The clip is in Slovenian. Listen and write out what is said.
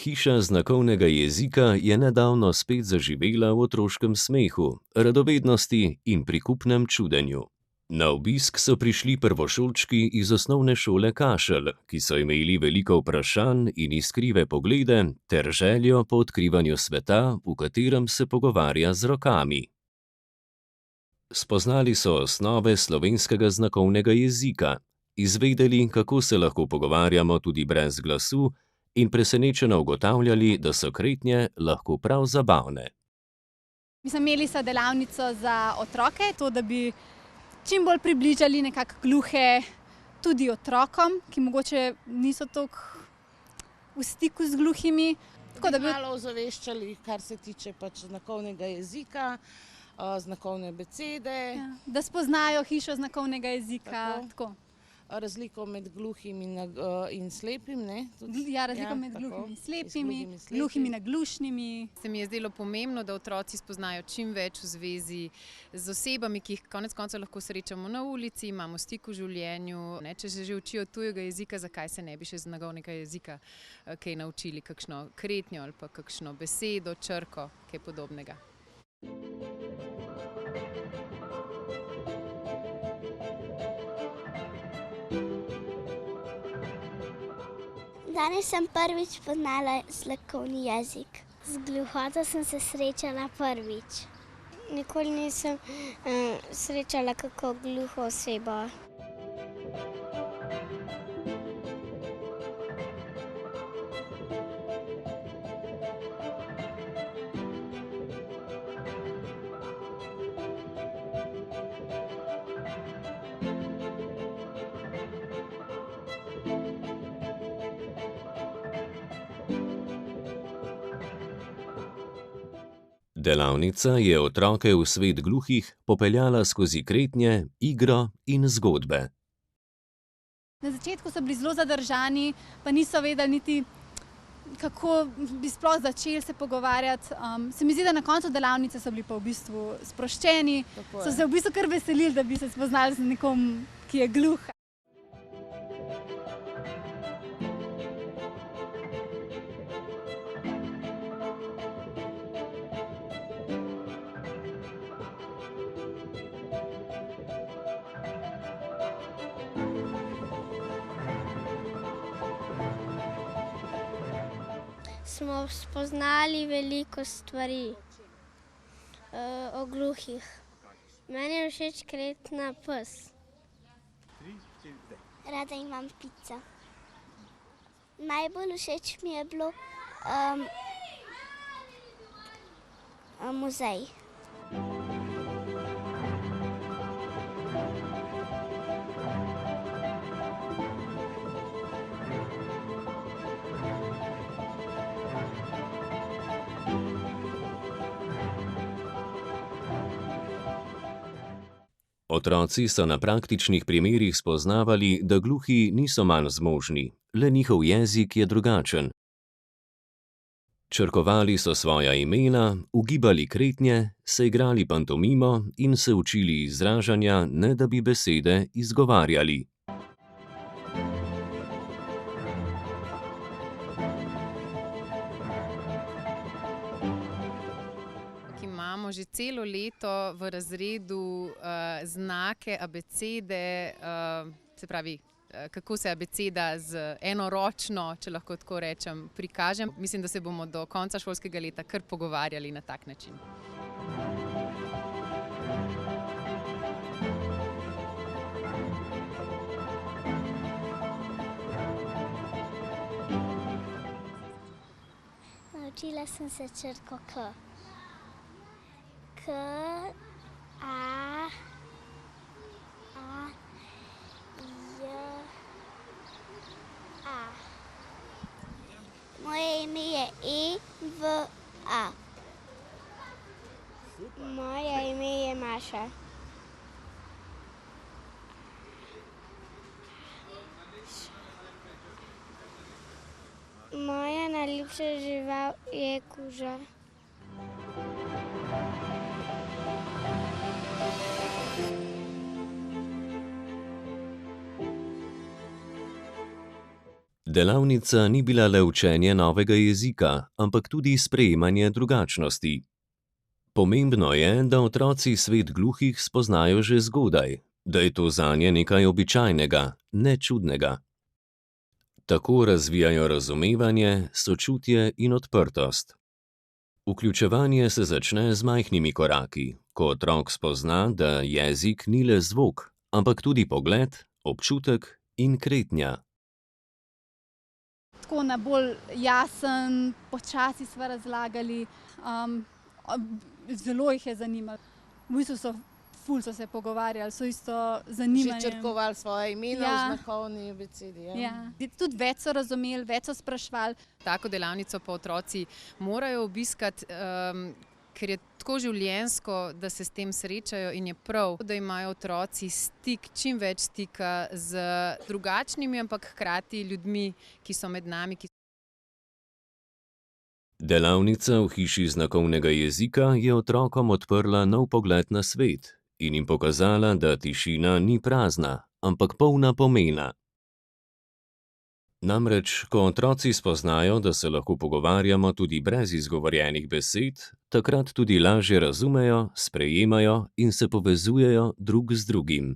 Hiša znakovnega jezika je nedavno spet zaživela v otroškem smehu, radovednosti in prikupnem čudenju. Na obisk so prišli prvošolčki iz osnovne šole Kašelj, ki so imeli veliko vprašanj in iskrive poglede ter željo po odkrivanju sveta, v katerem se pogovarja z rokami. Spoznali so osnove slovenskega znakovnega jezika, izvedeli, kako se lahko pogovarjamo tudi brez glasu, in presenečeno ugotavljali, da so kretnje lahko prav zabavne. Imeli so delavnico za otroke, to da bi čim bolj približali nekako gluhe tudi otrokom, ki mogoče niso toliko v stiku z gluhimi. Tako da bi malo ozaveščali, kar se tiče znakovnega jezika, znakovne abecede. Ja, da spoznajo hišo znakovnega jezika. Tako. Razliko med gluhimi in slepimi, ne? Ja, razliko med gluhimi in slepimi, gluhimi in naglušnimi. Se mi je zdelo pomembno, da otroci spoznajo čim več v zvezi z osebami, ki jih konec koncev lahko srečamo na ulici, imamo stik v življenju. Če se že učijo tujega jezika, zakaj se ne bi še znakovnega jezika kaj naučili, kakšno kretnjo ali pa kakšno besedo, črko, kaj podobnega. Danes sem prvič spoznala znakovni jezik. Z gluhoto sem se srečala prvič. Nikoli nisem srečala kako gluho osebo. Delavnica je otroke v svet gluhih popeljala skozi kretnje, igro in zgodbe. Na začetku so bili zelo zadržani, pa niso vedeli niti, kako bi sploh začeli se pogovarjati. Se mi zdi, da na koncu delavnice so bili pa v bistvu sproščeni, so se v bistvu kar veselili, da bi se spoznali z nekom, ki je gluh. Smo spoznali veliko stvari o gluhih. Meni je všeč kretna pes. Rada imam pico. Najbolj všeč mi je bilo muzej. Otroci so na praktičnih primerih spoznavali, da gluhi niso manj zmožni, le njihov jezik je drugačen. Črkovali so svoja imena, ugibali kretnje, se igrali pantomimo in se učili izražanja, ne da bi besede izgovarjali. Imamo že celo leto v razredu znake abecede, se pravi, kako se abeceda z enoročno, če lahko tako rečem, prikaže. Mislim, da se bomo do konca šolskega leta kar pogovarjali na tak način. Naučila sem se črko K. K, A, J, A. Moje ime je Eva. Moje ime je Maša. Moja najljubša žival je kuža. Delavnica ni bila le učenje novega jezika, ampak tudi sprejemanje drugačnosti. Pomembno je, da otroci svet gluhih spoznajo že zgodaj, da je to zanje nekaj običajnega, ne čudnega. Tako razvijajo razumevanje, sočutje in odprtost. Vključevanje se začne z majhnimi koraki, ko otrok spozna, da jezik ni le zvok, ampak tudi pogled, občutek in kretnja. Tako na bolj jasen, počasi sva razlagali, zelo jih je zanimalo. V bistvu so se pogovarjali, so isto zanimanje. Že črkovali svoje imena Ja. v znakovni abecedi. Ja. Ja. Tudi več so razumeli, več so sprašvali. Tako delavnico pa otroci morajo obiskati, ker je tako življenjsko, da se s tem srečajo in je prav, da imajo otroci stik, čim več stika z drugačnimi, ampak hkrati ljudmi, ki so med nami. Delavnica v hiši znakovnega jezika je otrokom odprla nov pogled na svet in jim pokazala, da tišina ni prazna, ampak polna pomena. Namreč, ko otroci spoznajo, da se lahko pogovarjamo tudi brez izgovorjenih besed, takrat tudi lažje razumejo, sprejemajo in se povezujejo drug z drugim.